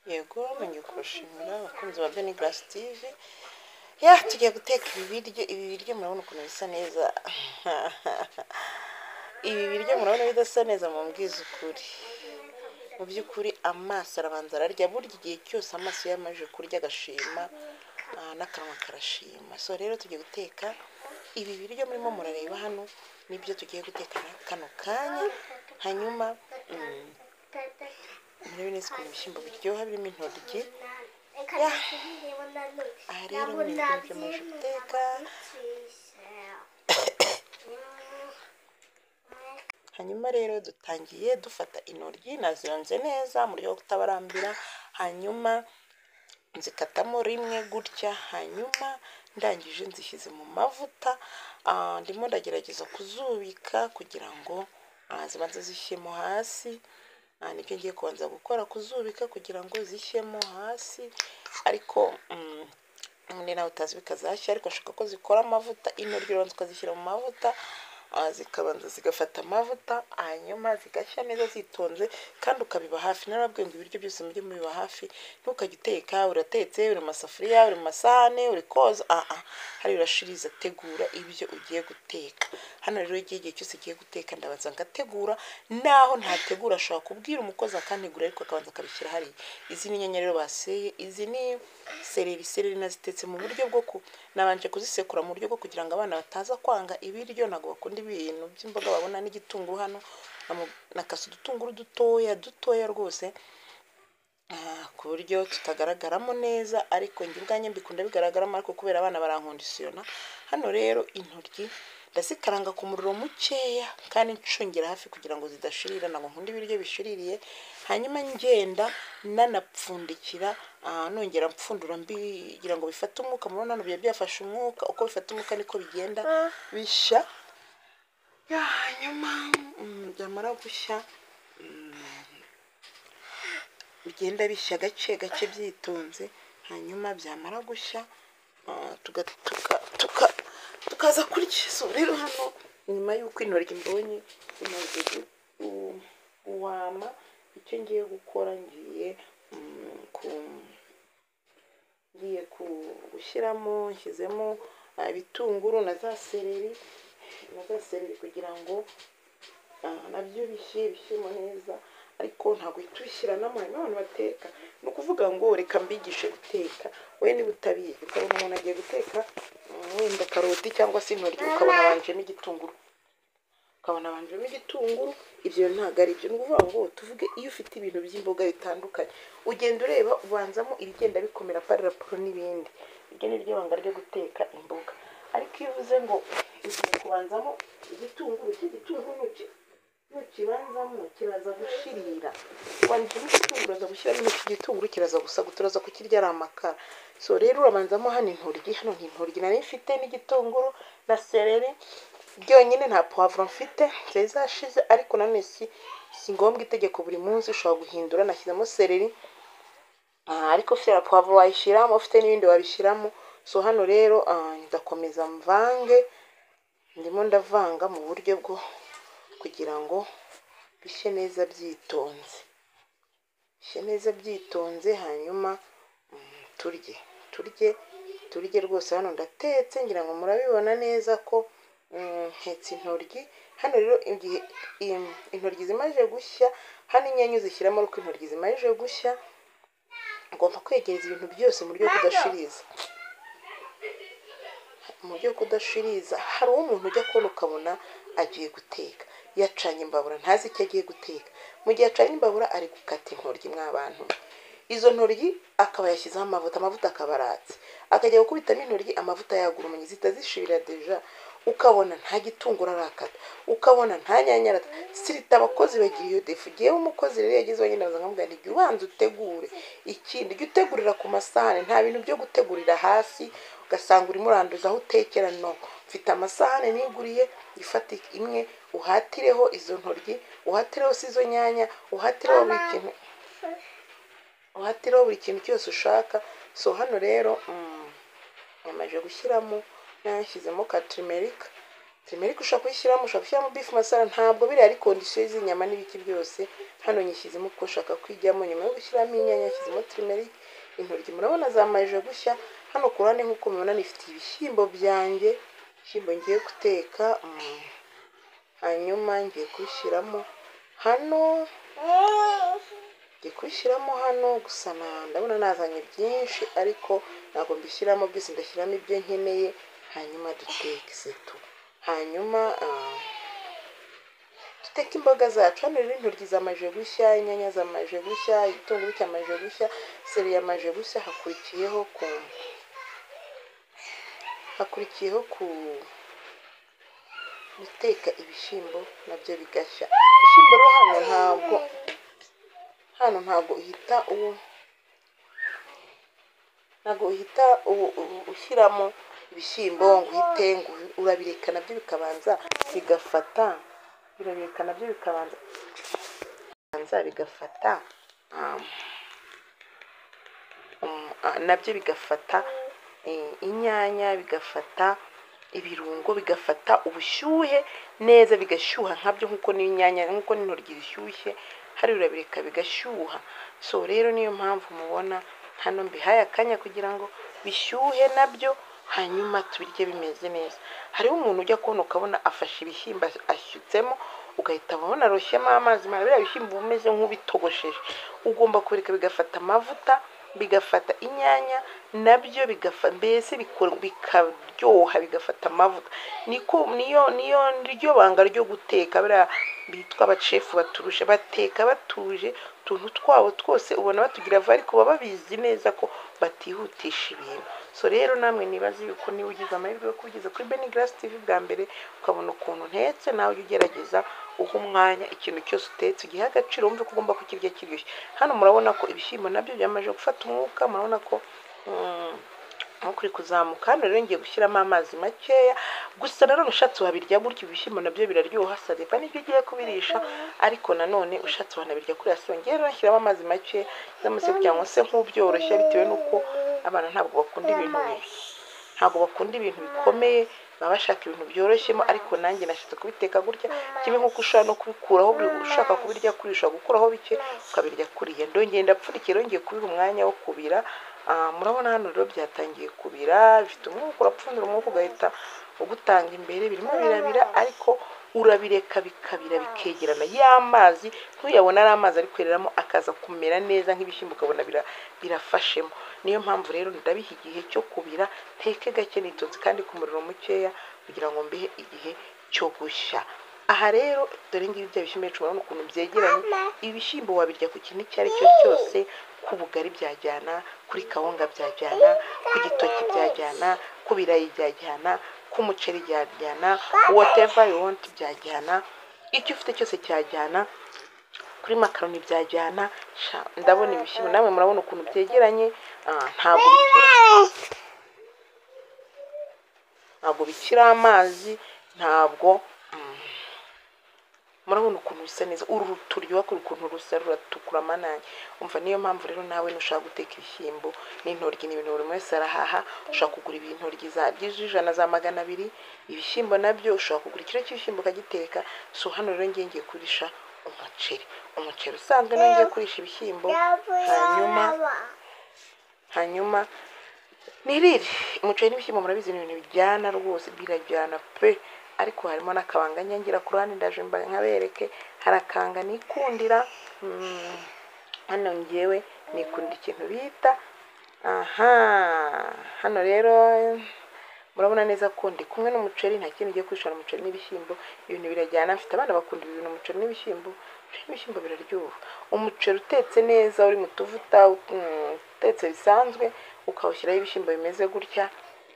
Yego nongeye kubashimira abakunzi ba Beni Glass TV. Ya tugiye guteka ibi biryo murabona ukuntu bisa neza. Ibi biryo murabona bidasa neza, mumbwiza ukuri. Mu by'ukuri amaso arabanza ararya, burya igihe cyose amaso yamaje kurya agashima n'akanwa karashima. So rero tugiye guteka ibi biryo murimo murareba hano, nibyo tugiye guteka kano kanya. Hanyuma murebe neza ukuntu ibishyimbo biryoha birimo intoryi. Aha rero ni ibyo maze guteka. Hanyuma rero dutangiye dufata intoryi, nazironze neza mu buryo bwo kutabarambira, hanyuma nzikatamo rimwe gutya, hanyuma ndangije nzishyize mu mavuta. Ndimo ndagerageza kuzubika kugira ngo zibanze zishyemo hasi. Nibyo ngiye kubanza gukora, kuzubika kugira ngo zishyemo hasi, ariko ni nawe utazibika zashya, ariko ashaka ko zikora amavuta. Intoryi ubanza ukazishyira mu mavuta, zikabanza zigafata amavuta, hanyuma zigashya neza zitonze, kandi ukabiba hafi. Narababwiye ngo ibiryo byose mujye mubiba hafi, ntukajye uteka uratetse uri mu masafuriya, uri mu masahane, uri koza. Hari urashiriza, tegura ibyo ugiye guteka. Hano rero igihe cyose ugiye guteka ndabanza ngategura, naho ntategura ashobora kubwira umukozi akantegura, ariko akabanza akabishyira hariya. Izi ni inyanya rero baseye, izi ni seleri nazitetse mu buryo bwo nabanje kuzisekura mu buryo bwo kugira ngo abana bataza kwanga ibiryo. Ntabwo bakunda ibintu by'imboga babona. N'igitunguru hano nakase udutunguru dutoya rwose, ku buryo tutagaragaramo neza, ariko njye ubwanjye mbikunda bigaragaramo, ariko kubera abana barankondisiyona. Hano rero intoryi ndazikaranga ku muriro mukeya, kandi ncungira hafi kugira ngo zidashirira. Ntabwo nkunda ibiryo bishiririye. Hanyuma ngenda nanapfundikira, nongera mpfundura mbigira ngo bifate umwuka. Murabona hano byari byafashe umwuka, uko bifata umwuka niko bigenda bishya. Hanyuma byamara gushya, bigenda bishya gake gake byitonze. Hanyuma byamara gushya tukaza kurya. So rero hano nyuma y'uko intoryi mbonye zimaze guhama, icyo ngiye gukora, ngiye gushyiramo, nshyizemo ibitunguru na za seleri kugira ngo nabyo bishyemo neza, ariko ntabwo uhita ubishyiranamo. Hanyuma abantu bateka, ni ukuvuga ngo reka mbigishe guteka. Wowe niba utabizi, ukabona umuntu agiye guteka wenda karoti cyangwa se intoryi, ukabona abanjemo igitunguru, ibyo ntabwo ari byo. Ni ukuvuga ngo tuvuge iyo ufite ibintu by'imboga bitandukanye, ugenda ureba ubanzamo ibigenda bikomera pari raporo n'ibindi. Iryo ni ryo banga ryo guteka imboga. Ariko iyo uvuze ngo ugiye kubanzamo igitunguru, nukibanzamo kiraza gushirira. Wanjemo igitunguru uraza gushyiramo iki gitunguru, kiraza gusa turaza kukirya ari amakara. So rero urabanzamo hano intoryi. Hano ni intoryi nari mfite n'igitunguru na seleri byonyine, nta puwavuro mfite, zari zashize. Ariko nanone si ngombwa itegeko buri munsi, ushobora guhindura. Nashyizemo seleri, ariko ufite na puwavuro wayishyiramo, ufite n'ibindi wabishyiramo. So hano rero ndakomeza mvange, ndimo ndavanga mu buryo bwo kugira ngo bishye neza byitonze. Hanyuma turye rwose. Hano ndatetse, ngira ngo murabibona neza ko ntetse intoryi. Hano rero igihe intoryi zimaze gushya, hano inyanya uzishyiramo. Ariko intoryi zimaze gushya, ugomba kwegereza ibintu byose mu buryo kudashiriza. Hari uwo umuntu ujya kubona ukabona agiye guteka, yacanye imbabura, ntazi icyo agiye guteka. Mu gihe acanye imbabura ari gukata intoryi, mw'abantu, izo ntoryi akaba yashyizeho amavuta akaba aratse, akajya gukubitamo intoryi, amavuta yagura umunyi, zihita zishirira deja. Ukabona nta gitunguru arakata, ukabona nta nyanya arakata. Sirita abakozi bagira iyo defu. Ngewe umukozi rero yagize wenyine, aza nkamubwira nti jya ubanza utegure. Ikindi jya utegurira ku masahane, nta bintu byo gutegurira hasi ugasanga urimo uranduza aho utekera. No, mfite amasahane niguriye, ifata imwe uhatireho izo ntoryi, uhatireho si izo nyanya, uhatireho buri kintu cyose ushaka. So hano rero namaze gushyiramo, nashyizemo ka tirimerika, turmeric ushobora kuyishyiramo, ushobora gushyiramo beef masala, ntabwo biri ari condition z'inyama n'ibiki byose. Hano nyishyizemo uko ushaka kwijyamo. Nyuma yo gushyiramo inyanya nshyizemo turmeric, intoryi murabona zamaje gushya. Hano ku ruhande nk'uko mubibona nifite ibishyimbo byanjye, ibishyimbo ngiye guteka. Hanyuma ngiye kubishyiramo hano, gusa ndabona nazanye byinshi ariko ntabwo mbishyiramo byose, ndashyiramo ibyo nkeneye. Hanyuma duteke setu. Hanyuma duteke imboga zacu. Hano rero intoryi zamaje gushya, inyanya zamaje gushya, igitunguru cyamaje gushya, seri yamaje gushya. Hakurikiyeho guteka ibishyimbo nabyo bigashya. Ibishyimbo rero hano ntabwo uhita ushyiramo ibishyimbo ngo uhite urabireka nabyo bikabanza bigafata. Nabyo bigafata inyanya, bigafata ibirungo, bigafata ubushyuhe neza, bigashyuha nkabyo nk'uko n'inyanya nk'uko n'intoryi zishyushye, hari urabireka bigashyuha. So rero niyo mpamvu mubona hano mbihaye akanya kugira ngo bishyuhe nabyo, hanyuma tubirye bimeze neza. Hariho umuntu ujya kubona ukabona afashe ibishyimbo ashyutsemo, ugahita ubona aroshyemo amazi, biriya bishyimbo bimeze nk'ubitogosheje. Ugomba kubireka bigafata amavuta, bigafata inyanya nabyo mbese bikaryoha, bigafata amavuta. Niyo banga ryo guteka. Biriya bitwa abacefu baturusha, bateka batuje, utuntu twabo twose ubona batugira vuba, ariko baba babizi neza ko batihutisha ibintu. So rero namwe nibaze yuko niba ugize amahirwe yo kubigeza kuri Benny Grace TV bwa mbere, ukabona ukuntu ntetse, nawe ujye ugerageza uha umwanya ikintu cyose utetse, ugihe agaciro, wumve ko ugomba kukirya kiryoshye. Hano murabona ko ibishyimbo nabyo byamaze gufata umwuka, murabona ko kuri kuzamuka. Hano rero ngiye gushyiramo amazi makeya, gusa nanone ushatse wabirya gutyo, ibishyimbo nabyo biraryoha, sadepa nibyo ugiye kubirisha, ariko nanone ushatse wanabirya kuri yaso. Ngiye rero nshyiramo amazi make cyangwa se nk'ubyoroshye, bitewe n'uko abana ntabwo bakunda ibintu bikomeye, baba bashaka ibintu byoroshyemo, ariko nanjye nashatse kubiteka gutya, kimwe nk'uko ushobora no kubikuraho, ushaka kubirya kuri ushobora gukuraho bike ukabirya kuriya. Ndongeye ndapfundikira, ngiye kubiha umwanya wo kubira. Murabona hano rero byatangiye kubira, bifite umwuka, urapfundura umwuka ugahita ugutanga imbere, birimo birabira, ariko urabireka bikabira bikegerana. Y'amazi ntuyabona ari amazi ari kwereramo, akaza kumera neza nk'ibishyimbo, ukabona birafashemo. Niyo mpamvu rero ndabiha igihe cyo kubira, teke gake nitonze kandi ku muriro mukeya, kugira ngo mbihe igihe cyo gushya. Aha rero dore ngibi bya bishyimbo bicu, urabona ukuntu byegeranye. Ibishyimbo wabirya ku kintu icyo ari cyo cyose, ku bugari byajyana, kuri kawunga byajyana, ku gitoki byajyana, ku birayi byajyana, ku muceri byajyana, whatever you want byajyana, icyo ufite cyose cyajyana, kuri makaroni byajyana. Ndabona ibishyimbo namwe murabona ukuntu byegeranye, ntabwo bikira amazi, ntabwo murabona ukuntu bisa neza. Uru ruturyoha kuri ukuntu rusa ruratukura amananye. Umva niyo mpamvu rero nawe nushaka guteka ibishyimbo n'intoryi, ni ibintu buri wese arahaha. Ushaka kugura intoryi ijana za 200, ibishyimbo nabyo ushaka kugura ikiro cy'ibishyimbo ukagiteka. So hano rero ngiye kurisha umuceri usanzwe, ngiye kurisha ibishyimbo, hanyuma nirire. Umuceri n'ibishyimbo murabizi ni ibintu bijyana rwose, birajyana pe. Ariko harimo n'akabanga ngira ku ruhande, ndaje nkabereke. Hari akanga nikundira. Hano ngewe nikunda ikintu bita hano rero murabona neza ko ndi kumwe n'umuceri, nta kintu ugiye kwishana umuceri n'ibishyimbo, ibintu birajyana. Mfite abana bakunda ibintu umuceri n'ibishyimbo. Ibishyimbo biraryoha. Umuceri utetse neza, uri mu tuvuta, utetse bisanzwe, ukawushyiraho ibishyimbo bimeze gutya,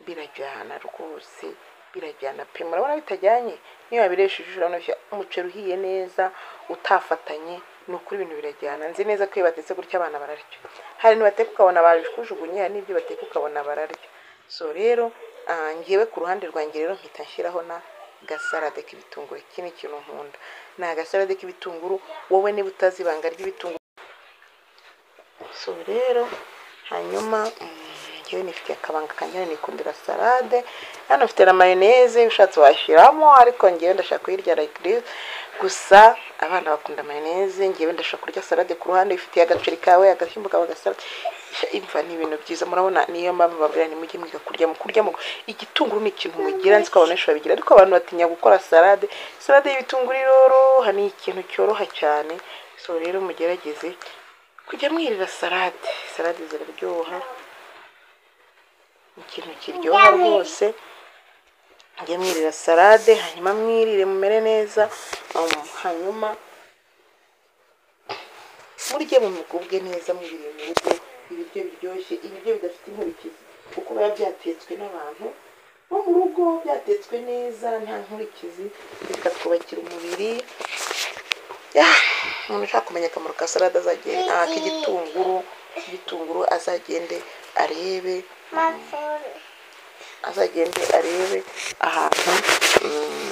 birajyana rwose, birajyana pe. Murabona bitajyanye, niyo wabiresheje urabona umuceri uhiye neza, utafatanye, ni ukuri ibintu birajyana. Nzi neza ko iyo batetse gutya abana bararya. Hari n'abateka ukabona babikujugunye, hari n'ibyo bateka ukabona bararya. So rero ngewe ku ruhande rwanjye rero mpita nshyiraho na gasarade k'ibitunguru. Iki ni ikintu nkunda, ni agasarade k'ibitunguru. Wowe niba utazi ibanga ry'ibitunguru, so rero hanyuma njyewe nifitiye akabanga kanjye nikundira salade, hano mfite na mayoneze ushatse washyiramo, ariko njyewe ndashaka kuyirya like this. Gusa abana bakunda mayoneze, njyewe ndashaka kurya salade ku ruhande ifitiye agaceri kawe, agashyimbo kawe, agasalade. Imva ni ibintu byiza, murabona niyo mpamvu babwira ni mujye mwiga kuryamo. Igitunguru ni ikintu mugira, nzi ko abantu benshi babigira, ariko abantu batinya gukora salade y'ibitunguru iroroha, ni ikintu cyoroha cyane. So rero mugerageze kujya mwirira salade ziraryoha, ikintu kiryoha rwose. Mujye mwirira salade, hanyuma mwirire mumere neza, hanyuma murye mugubwe neza, mwirire mu rugo ibiryo biryoshye, ibiryo bidafite inkurikizi, kuko biba byatetswe n'abantu bo mu rugo, byatetswe neza nta nkurikizi, bikatwubakira umubiri. Umuntu ushaka kumenya akamaro ka salade igitunguru azagende arebe ahantu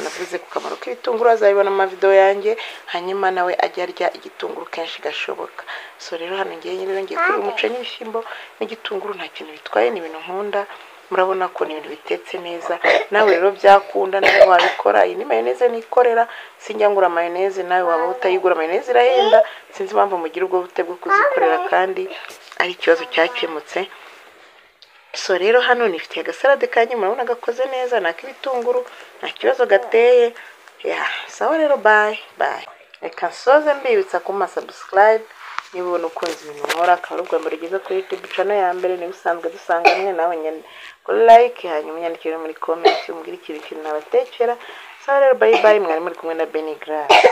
navuze ku kamaro k'ibitunguru, azabibona mu mavideo yanjye, hanyuma nawe ajya arya igitunguru kenshi gashoboka. So rero hano ngiye kuri umuceri n'ibishyimbo n'igitunguru, nta kintu bitwaye, ni ibintu nkunda. Murabona ko ni ibintu bitetse neza, nawe rero byakunda nawe wabikora. Iyi ni mayoneze nikorera, sinjya ngura mayoneze, nawe waba utayigura, mayoneze irahenda, sinzi impamvu mugira ubwo bute bwo kuzikorera kandi ari ikibazo cyakemutse. So rero hano nifitiye agasalade kanjye, murabona gakoze neza, n'ak'ibitunguru, nta kibazo gateye. Sawa rero, bye. Reka nsoze mbibutsa kuma subscribe niba ubona ukunze ibintu nkora, akaba ari ubwa mbere ugeze kuri YouTube channel ya mbere, niba usanzwe dusanganwe nawe nyine like, hanyuma unyandikire muri comment umbwire ikintu nabatekera. Sawa rero, bye, mwari muri kumwe na Benny Grace.